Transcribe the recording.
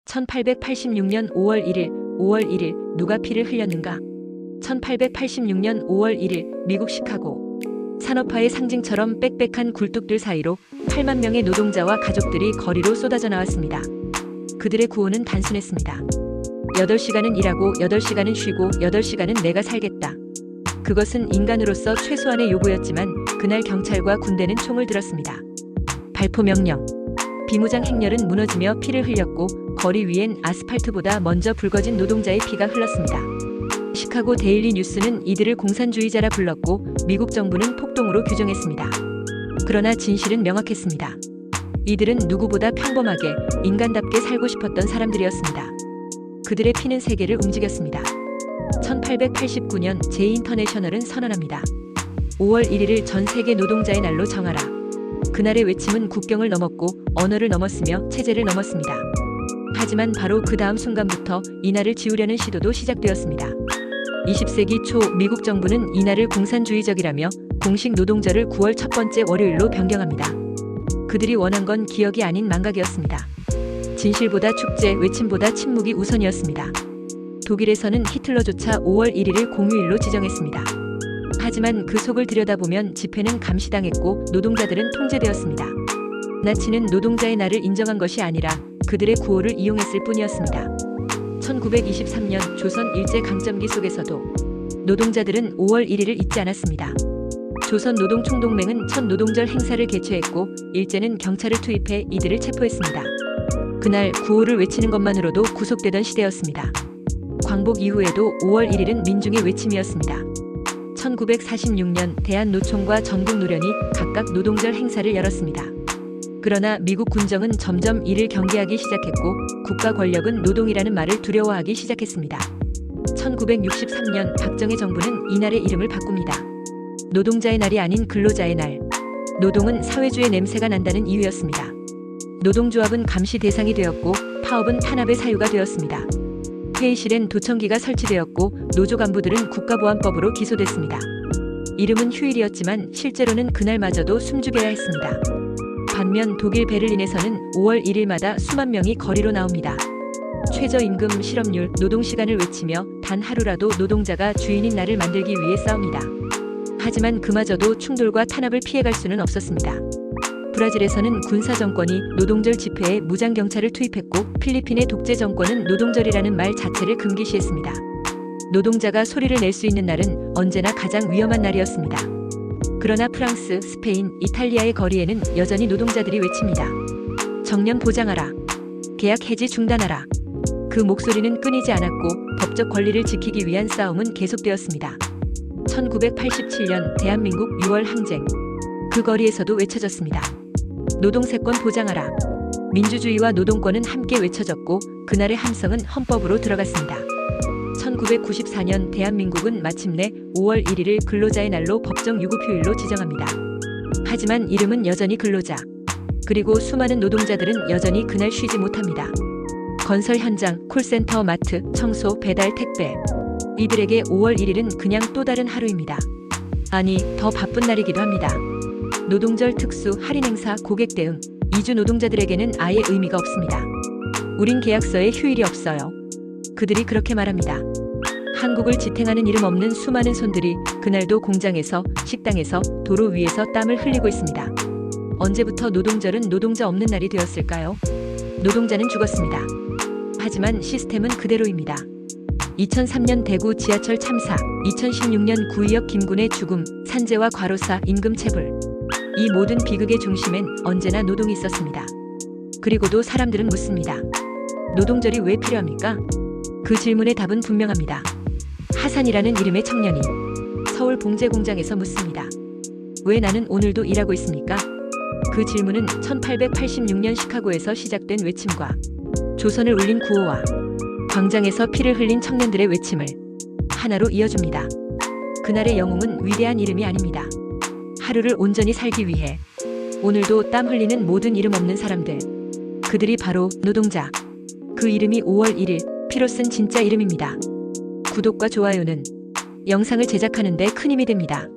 1886년 5월 1일 누가 피를 흘렸는가? 1886년 5월 1일 미국 시카고. 산업화의 상징처럼 빽빽한 굴뚝들 사이로 8만 명의 노동자와 가족들이 거리로 쏟아져 나왔습니다. 그들의 구호는 단순했습니다. 8시간은 일하고 8시간은 쉬고 8시간은 내가 살겠다. 그것은 인간으로서 최소한의 요구였지만 그날 경찰과 군대는 총을 들었습니다. 발포 명령. 비무장 행렬은 무너지며 피를 흘렸고 거리 위엔 아스팔트보다 먼저 붉어진 노동자의 피가 흘렀습니다. 시카고 데일리 뉴스는 이들을 공산주의자라 불렀고 미국 정부는 폭동으로 규정했습니다. 그러나 진실은 명확했습니다. 이들은 누구보다 평범하게 인간답게 살고 싶었던 사람들이었습니다. 그들의 피는 세계를 움직였습니다. 1889년 제 인터내셔널은 선언합니다. 5월 1일을 전 세계 노동자의 날로 정하라. 그날의 외침은 국경을 넘었고 언어를 넘었으며 체제를 넘었습니다. 하지만 바로 그 다음 순간부터 이날을 지우려는 시도도 시작되었습니다. 20세기 초 미국 정부는 이날을 공산주의적이라며 공식 노동절을 9월 첫 번째 월요일로 변경합니다. 그들이 원한 건 기억이 아닌 망각이었습니다. 진실보다 축제, 외침보다 침묵이 우선이었습니다. 독일에서는 히틀러조차 5월 1일을 공휴일로 지정했습니다. 하지만 그 속을 들여다보면 집회는 감시당했고 노동자들은 통제되었습니다. 나치는 노동자의 날을 인정한 것이 아니라 그들의 구호를 이용했을 뿐이었습니다. 1923년 조선 일제강점기 속에서도 노동자들은 5월 1일을 잊지 않았습니다. 조선노동총동맹은 첫 노동절 행사를 개최했고 일제는 경찰을 투입해 이들을 체포했습니다. 그날 구호를 외치는 것만으로도 구속되던 시대였습니다. 광복 이후에도 5월 1일은 민중의 외침이었습니다. 1946년 대한노총과 전국노련이 각각 노동절 행사를 열었습니다. 그러나 미국 군정은 점점 이를 경계하기 시작했고 국가 권력은 노동이라는 말을 두려워하기 시작했습니다. 1963년 박정희 정부는 이날의 이름을 바꿉니다. 노동자의 날이 아닌 근로자의 날. 노동은 사회주의 냄새가 난다는 이유였습니다. 노동조합은 감시 대상이 되었고 파업은 탄압의 사유가 되었습니다. 회의실엔 도청기가 설치되었고 노조 간부들은 국가보안법으로 기소됐습니다. 이름은 휴일이었지만 실제로는 그날마저도 숨죽여야 했습니다. 반면 독일 베를린에서는 5월 1일마다 수만 명이 거리로 나옵니다. 최저임금, 실업률, 노동시간을 외치며 단 하루라도 노동자가 주인인 날을 만들기 위해 싸웁니다. 하지만 그마저도 충돌과 탄압을 피해갈 수는 없었습니다. 브라질에서는 군사정권이 노동절 집회에 무장경찰을 투입했고 필리핀의 독재정권은 노동절이라는 말 자체를 금기시했습니다. 노동자가 소리를 낼 수 있는 날은 언제나 가장 위험한 날이었습니다. 그러나 프랑스, 스페인, 이탈리아의 거리에는 여전히 노동자들이 외칩니다. 정년 보장하라. 계약 해지 중단하라. 그 목소리는 끊이지 않았고 법적 권리를 지키기 위한 싸움은 계속되었습니다. 1987년 대한민국 6월 항쟁. 그 거리에서도 외쳐졌습니다. 노동세권 보장하라. 민주주의와 노동권은 함께 외쳐졌고 그날의 함성은 헌법으로 들어갔습니다. 1994년 대한민국은 마침내 5월 1일을 근로자의 날로 법정 유급휴일로 지정합니다. 하지만 이름은 여전히 근로자. 그리고 수많은 노동자들은 여전히 그날 쉬지 못합니다. 건설 현장, 콜센터, 마트, 청소, 배달, 택배. 이들에게 5월 1일은 그냥 또 다른 하루입니다. 아니, 더 바쁜 날이기도 합니다. 노동절 특수, 할인 행사, 고객 대응. 이주 노동자들에게는 아예 의미가 없습니다. 우린 계약서에 휴일이 없어요. 그들이 그렇게 말합니다. 한국을 지탱하는 이름 없는 수많은 손들이 그날도 공장에서, 식당에서, 도로 위에서 땀을 흘리고 있습니다. 언제부터 노동절은 노동자 없는 날이 되었을까요? 노동자는 죽었습니다. 하지만 시스템은 그대로입니다. 2003년 대구 지하철 참사, 2016년 구의역 김군의 죽음, 산재와 과로사, 임금체불. 이 모든 비극의 중심엔 언제나 노동이 있었습니다. 그리고도 사람들은 묻습니다. 노동절이 왜 필요합니까? 그 질문의 답은 분명합니다. 하산이라는 이름의 청년이 서울 봉제 공장에서 묻습니다. 왜 나는 오늘도 일하고 있습니까? 그 질문은 1886년 시카고에서 시작된 외침과 조선을 울린 구호와 광장에서 피를 흘린 청년들의 외침을 하나로 이어줍니다. 그날의 영웅은 위대한 이름이 아닙니다. 하루를 온전히 살기 위해 오늘도 땀 흘리는 모든 이름 없는 사람들. 그들이 바로 노동자. 그 이름이 5월 1일 피로 쓴 진짜 이름입니다. 구독과 좋아요는 영상을 제작하는 데 큰 힘이 됩니다.